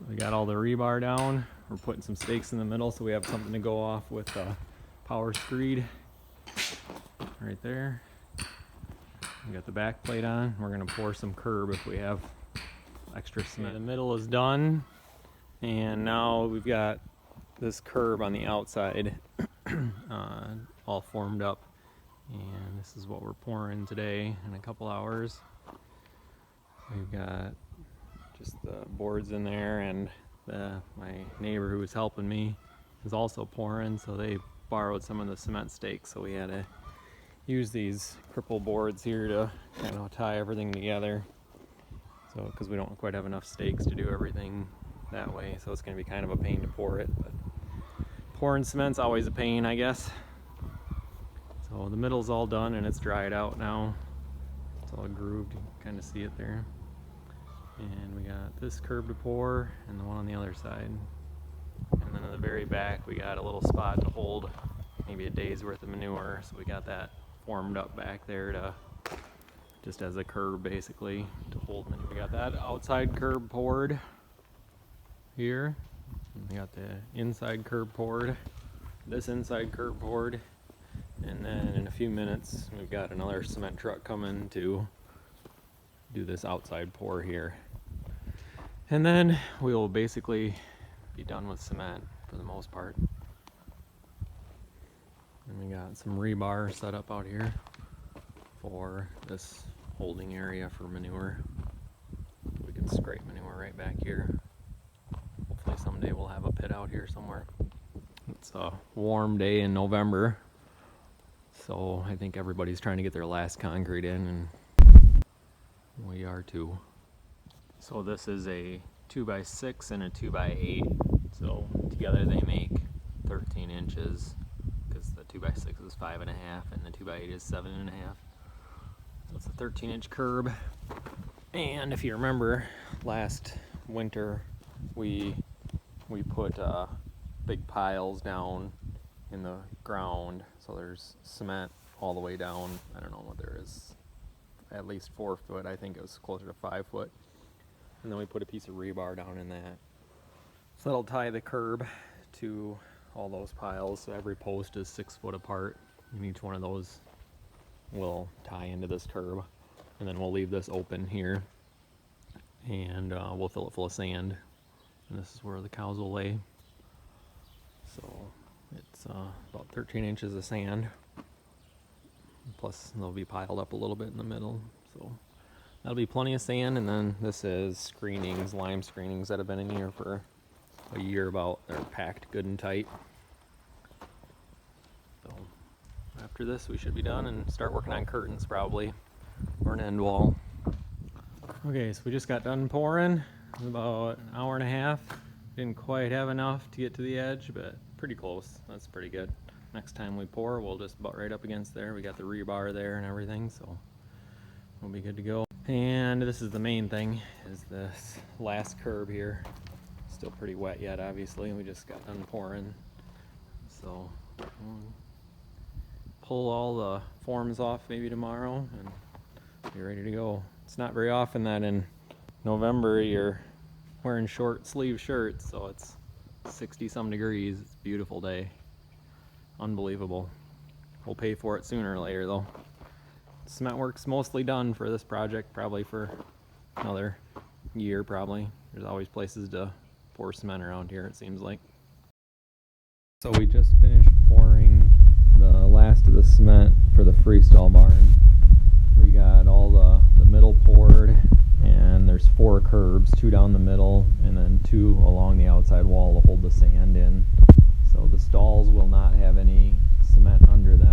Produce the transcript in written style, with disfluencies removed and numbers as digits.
So we got all the rebar down. We're putting some stakes in the middle so we have something to go off with the power screed right there. We got the back plate on. We're gonna pour some curb if we have extra cement. The middle is done, and now we've got this curb on the outside all formed up, and this is what we're pouring today in a couple hours. We've got just the boards in there, and my neighbor who was helping me is also pouring, so they borrowed some of the cement stakes, so we had to use these cripple boards here to kind of tie everything together, so because we don't quite have enough stakes to do everything that way, so it's going to be kind of a pain to pour it, but pouring cement's always a pain, I guess. So the middle's all done and it's dried out now. It's all grooved, you can kind of see it there. And we got this curb to pour and the one on the other side. And then in the very back we got a little spot to hold maybe a day's worth of manure, so we got that formed up back there to just as a curb basically to hold manure. We got that outside curb poured here. And we got the inside curb poured, this inside curb poured, and then in a few minutes we've got another cement truck coming to do this outside pour here. And then we will basically be done with cement for the most part. And we got some rebar set up out here for this holding area for manure. We can scrape manure right back here. Hopefully someday we'll have a pit out here somewhere. It's a warm day in November, so I think everybody's trying to get their last concrete in, and we are too. So this is a 2x6 and a 2x8, so together they make 13 inches, because the 2x6 is 5.5 and the 2x8 is 7.5. So it's a 13-inch curb. And if you remember, last winter we put big piles down in the ground, so there's cement all the way down. I don't know what there is, at least 4 foot. I think it was closer to 5 foot. And then we put a piece of rebar down in that, so that'll tie the curb to all those piles. So every post is 6 foot apart, and each one of those will tie into this curb. And then we'll leave this open here, and we'll fill it full of sand. And this is where the cows will lay. So it's about 13 inches of sand, plus they'll be piled up a little bit in the middle, so that'll be plenty of sand. And then this is screenings, lime screenings that have been in here for a year about. They're packed good and tight. So after this we should be done and start working on curtains probably, or an end wall. Okay, so we just got done pouring. It was about an hour and a half. Didn't quite have enough to get to the edge, but pretty close. That's pretty good. Next time we pour, we'll just butt right up against there. We got the rebar there and everything, so we'll be good to go. And this is the main thing, is this last curb here. Still pretty wet yet, obviously. We just got done pouring. So we'll pull all the forms off maybe tomorrow and be ready to go. It's not very often that in November you're wearing short sleeve shirts, so it's 60 some degrees. It's a beautiful day. Unbelievable. We'll pay for it sooner or later though. Cement work's mostly done for this project, probably for another year probably. There's always places to pour cement around here, it seems like. So we just finished pouring the last of the cement for the freestall barn. We got all the middle poured, and there's 4 curbs, 2 down the middle and then 2 along the outside wall to hold the sand in. So the stalls will not have any cement under them.